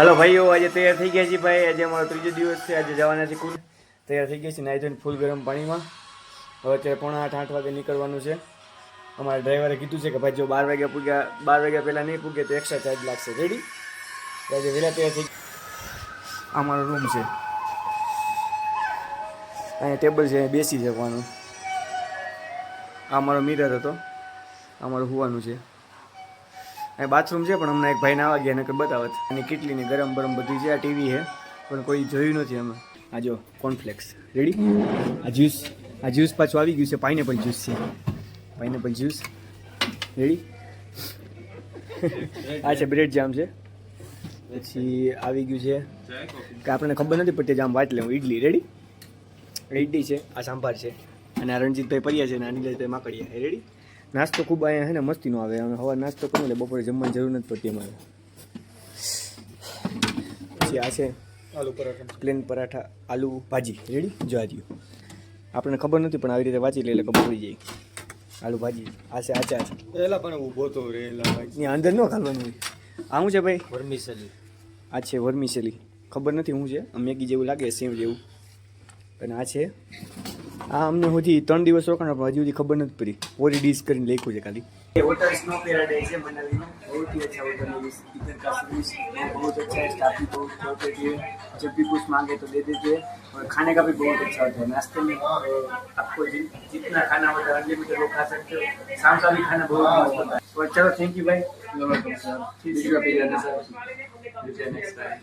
હાલો ભાઈઓ, આજે તૈયાર થઈ ગયા છીએ ભાઈ. આજે અમારો ત્રીજો દિવસ છે. આજે જવાના છે કુલ. તૈયાર થઈ ગયા છે નાઈ ધોઈને ફૂલ ગરમ પાણીમાં. હવે અત્યારે 7:30 વાગે નીકળવાનું છે. અમારા ડ્રાઈવરે કીધું છે કે ભાઈ જો 12 વાગ્યા પૂગ્યા, 12 વાગ્યા પહેલાં નહીં પૂગે તો એક્સ્ટ્રા ચાર્જ લાગશે. રેડી? તો આજે વહેલા તૈયાર થઈ. અમારો રૂમ છે, અહીંયા ટેબલ છે, બેસી જવાનું. આ અમારો મિરર હતો, અમારું હોવાનું છે. અહીં બાથરૂમ છે પણ હમણાં એક ભાઈ નાવા ગયા નકર બતાવત. અને કેટલીની ગરમ બરમ બધી છે. આ ટીવી છે પણ કોઈ જોયું નથી અમે. આ જો કોર્નફ્લેક્સ. રેડી? આ જ્યુસ પાછું આવી ગયું છે. પાઇનેપલ જ્યુસ છે, પાઇનેપલ જ્યુસ. રેડી? આ છે બ્રેડ જામ છે. પછી આવી ગયું છે કે આપણને ખબર નથી પડતી જામ વાટ લેવું. ઇડલી. રેડી? ઇડલી છે, આ સાંભાર છે, અને આ રણજીતભાઈ પરિયા છે, અને આ નીલેશભાઈ માકડિયા. રેડી? નાસ્તો ખૂબ અહીંયા છે ને મસ્તીનો આવે. અમે સવાર નાસ્તો કરું એટલે બપોરે જમવાની જરૂર નથી પડતી અમારે. પછી આ છે આલુ પરાઠા, પ્લેન પરાઠા, આલુ ભાજી. રેડી? જો આ રહ્યું. આપણને ખબર નથી પણ આવી રીતે વાંચી લે એટલે ખબર પડી જાય. આલુ ભાજી. આ છે આચાર. એલા પણ ઊભો તો રેલા ભાઈ, ની અંદર ન ખાવાનું હોય. આ શું છે ભાઈ? વર્મિસેલી. આ છે વર્મિસેલી. ખબર નથી શું છે. મેગી જેવું લાગે, સેવ જેવું. અને આ છે, આ અમને હજી 3 દિવસ રોકાણ પણ હજી સુધી ખબર નથી પડી. ઓરી ડીશ કરીને લખ્યું છે ખાલી. होटल स्नो पैराडाइज है मनाली में. बहुत ही अच्छा होटल है. इधर का सर्विस बहुत अच्छा है. स्टाफ भी बहुत कोऑपरेटिव है. जब भी कुछ मांगे तो दे देते हैं. और खाने का भी बहुत अच्छा होता है. नाश्ते में आपको जितना खाना होता है अनलिमिटेड वो खा सकते हो. शाम का भी खाना बहुत मस्त होता है. तो चलो थैंक यू भाई. Next time.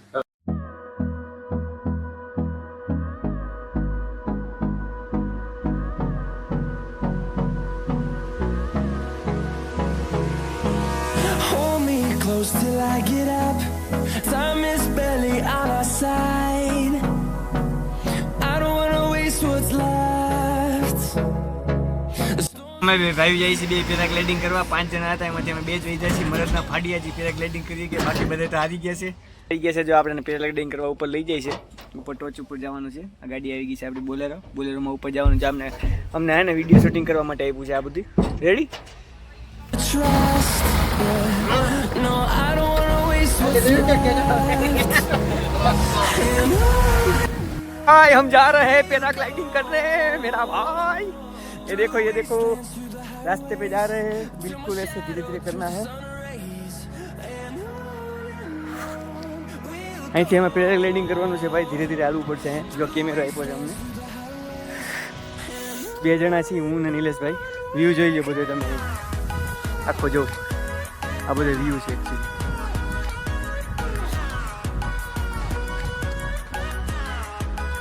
Close till I get up. Time is barely on our side. I don't wanna waste what's left. અમે ભાઈ જઈએ છીએ 2 પેરાગ્લાઇડિંગ કરવા. 5 જણા હતા, એમાંથી અમે 2 જ વહી જાય છીએ. મરદના ફાડિયાજી પેરાગ્લાઇડિંગ કરી કે બાકી બધા તો હારી ગયા છે. થઈ ગયા છે. જો આપણે પેરાગ્લાઇડિંગ કરવા ઉપર લઈ જાય છે. ઉપર ટોચ ઉપર જવાનું છે. આ ગાડી આવી ગઈ છે આપણી બોલેરોમાં ઉપર જવાનું છે. અમને હે ને વિડીયો શૂટિંગ કરવા માટે આપ્યું છે આ બધી. Ready? Trust. No, I don't wanna waste what's left. भाई हम जा रहे हैं पैराग्लाइडिंग करने मेरा भाई. ये देखो रास्ते पे जा रहे हैं. बिल्कुल ऐसे धीरे धीरे करना है. અહીંથી અમે પેરાગ્લાઇડિંગ કરવાનું છે ભાઈ. ધીરે ધીરે હાલવું પડશે. જો કેમેરો આપ્યો છે અમને. 2 જણા છીએ, હું ને નિલેશભાઈ. વ્યૂ જોઈ લો બધો તમે આખો. જો આ બધો વ્યૂ છે એકચ્યુઅલી.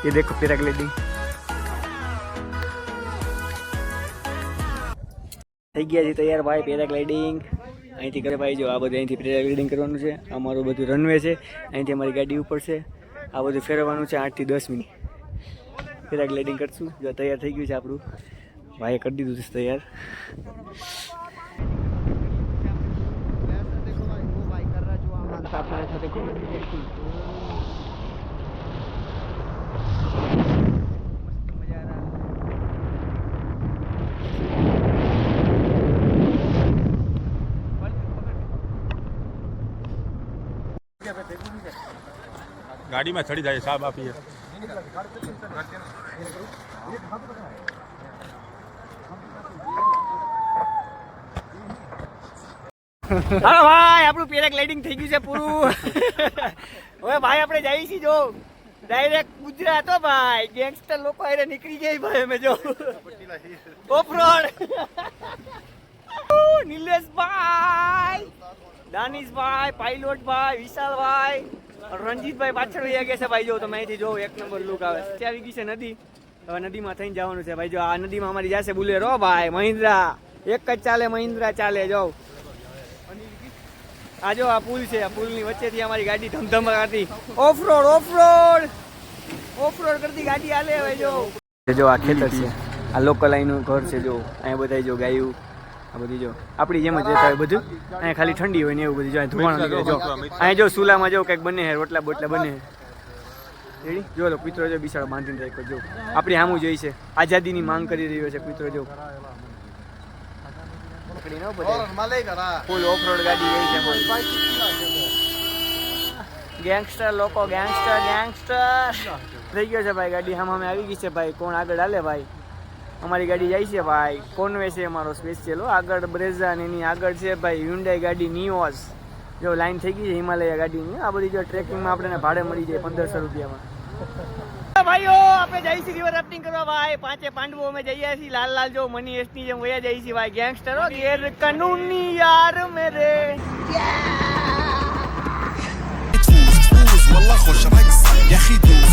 ये देखो पैराग्लाइडिंग થઈ ગયા છે તૈયાર ભાઈ. પેરાગ્લાઇડિંગ અહીંથી કરે ભાઈ. જો આ બધું અહીંથી પેરાગ્લાઇડિંગ કરવાનું છે. અમારું બધું રનવે છે. અહીંથી અમારી ગાડી ઉપર છે. આ બધું ફેરવવાનું છે. 8 થી 10 મિનિટ પેરાગ્લાઇડિંગ કરશું. જો તૈયાર થઈ ગયું છે આપણું. ભાઈએ કરી દીધું છે તૈયાર. ગાડીમાં ચડી જાય સાહેબ આપીએ. હા ભાઈ, આપણું પેરાગ્લાઇડિંગ થઈ ગયું છે પૂરું. હવે ભાઈ આપણે જઈએ છીએ જો ડાયરેક્ટ ગુજરાત. હો ભાઈ, ગેંગસ્ટર લોકો આરે નીકળી જાય ભાઈ. અમે જો ઓફરોડ. નિલેશભાઈ, દાનિશભાઈ, પાયલોટભાઈ, વિશાલભાઈ, રણજીતભાઈ પાછળ વહી ગયા છે ભાઈ. જો તમે અહીંથી જો 1 નંબર લુક આવે. આવી ગઈ છે નદી. હવે નદીમાં થઈને જવાનું છે ભાઈ. જો આ નદીમાં અમારી જશે બુલેરો ભાઈ. મહિન્દ્રા એક જ ચાલે, મહિન્દ્રા ચાલે. જો આ જો આ પુલ છે. આ પુલની વચ્ચેથી અમારી ગાડી ધમધમાતી ઓફરોડ કરતી ગાડી હાલે. હવે જો આ ખેતર છે. આ લોકલ અહીંનું ઘર છે. જો અહીંયા બધા જો ગાયું આ બધી જો આપણી જેમ જ રહેતા હોય બધું. અહીંયા ખાલી ઠંડી હોય ને એવું બધું. જો અહીં ધુમાડો નીકળે. જો અહીંયા જો સુલામાં જો કંઈક બને રોટલા બોટલા બને. રેડી? જો લો કૂતરો જો બિચારો બાંધીને રાખ્યો. જો આપણી સામું જોઈ છે. આઝાદીની માંગ કરી રહ્યો છે કૂતરો. જો ફૂલ ઓફરોડ ગાડી ગઈ છે. ગેંગસ્ટર લોકો ગેંગસ્ટર થઈ ગયો છે ભાઈ. ગાડી સામે આવી ગઈ છે ભાઈ. કોણ આગળ હાલે ભાઈ? અમારી ગાડી જાય છે ભાઈ. કોન્વે છે અમારો સ્પેશિયલ. આગળ બ્રેઝા ને એની આગળ છે ભાઈ હ્યુન્ડાઈ ગાડી નિયોસ. જો લાઈન થઈ ગઈ છે હિમાલય ગાડીની. આ બધી જો ટ્રેકિંગમાં આપણને ભાડે મળી જાય 1500 રૂપિયામાં. ભાઈઓ આપણે જઈએ છીએ રિવર રાફ્ટિંગ કરવા ભાઈ. 5 પાંડવો અમે જઈએ છીએ. લાલ લાલ જો મની એસની જેમ વયા જઈએ છીએ ભાઈ. ગેંગસ્ટરો ગેર કાનૂની યાર મેરે. والله خوش رقص يا اخي دوس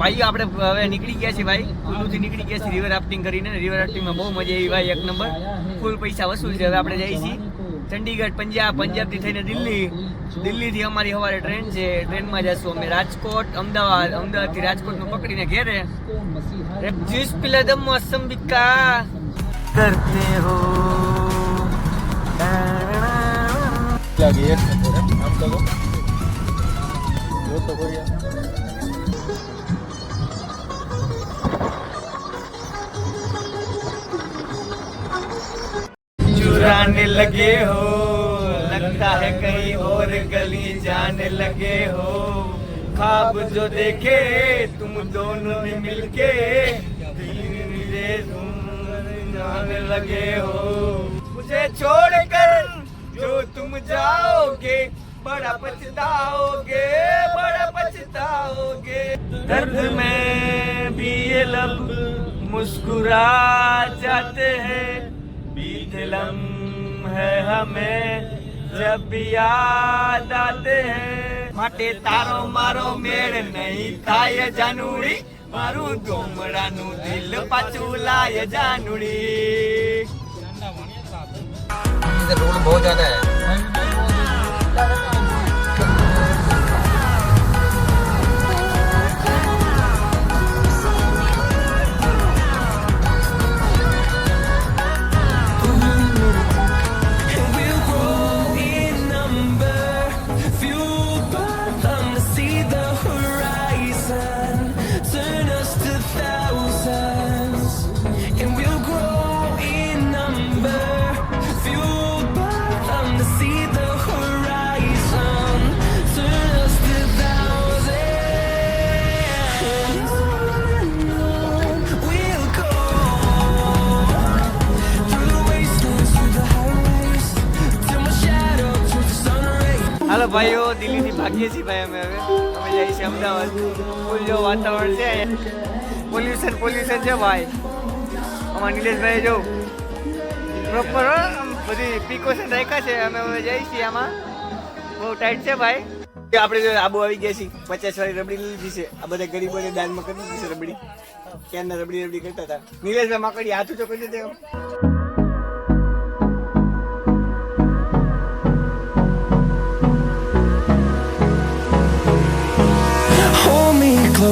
ભાઈ આપણે હવે નીકળી ગયા છીએ ભાઈ. કુલ્લુથી નીકળી ગયા છીએ રિવર રાફ્ટિંગ કરીને. રિવર રાફ્ટિંગમાં બહુ મજા આવી ભાઈ. 1 નંબર. ફૂલ પૈસા વસૂલ છે. હવે આપણે જઈએ છીએ ચંડીગઢ, પંજાબથી થઈને દિલ્હીથી અમારી સવારે ટ્રેન છે. ટ્રેનમાં જઈશું અમે રાજકોટ, અમદાવાદથી રાજકોટનું પકડીને ઘેરે. જ્યુસ પીલા દમ મોસંબિકા કરતે હો. લાગી એક આમ તો જો તો કોઈ चुराने लगे हो लगता है कहीं और गली जाने लगे हो. ख्वाब जो देखे तुम दोनों ने मिलके धीरे तुम जाने लगे हो. मुझे छोड़कर जो तुम जाओगे बड़ा पछताओगे. दर्द में भी ये लब मुस्कुरा जाते हैं. बीते लम्हे हमें जब भी याद आते हैं. માટે તારો મારો મેળ નહીં થાય જાનુડી. મારું ધોમડાનું દિલ પાછું લાય જાનુડી. रोड बहुत ज्यादा है. We'll grow in number, fueled by them to see the horizon, turn us to thousands. And we'll grow in number, fueled by them to see the horizon, turn us to thousands. We'll go through the wastelands, through the highways, till my shadow turns to sun rays. હાલો ભાઈઓ, દિલ્હીથી ભાગીએ છીએ ભાઈ. અમે જઈએ છીએ અમદાવાદ. ફૂલ જો વાતાવરણ છે. પોલ્યુશન છે ભાઈ. અમારા નિલેશભાઈ જો પ્રોપર બધી પ્રિકોશન રાખ્યા છે. અમે હવે જઈએ છીએ. આમાં બહુ ટાઈટ છે ભાઈ. આપણે જો આબુ આવી ગયા છીએ. 50 વાળી રબડી લીધી છે. આ બધા ગરીબોને દાનમાં કરી દીધી છે રબડી. ક્યારના રબડી કરતા હતા. નિલેશભાઈ માકડી હાથ ઊંચો કરી દે.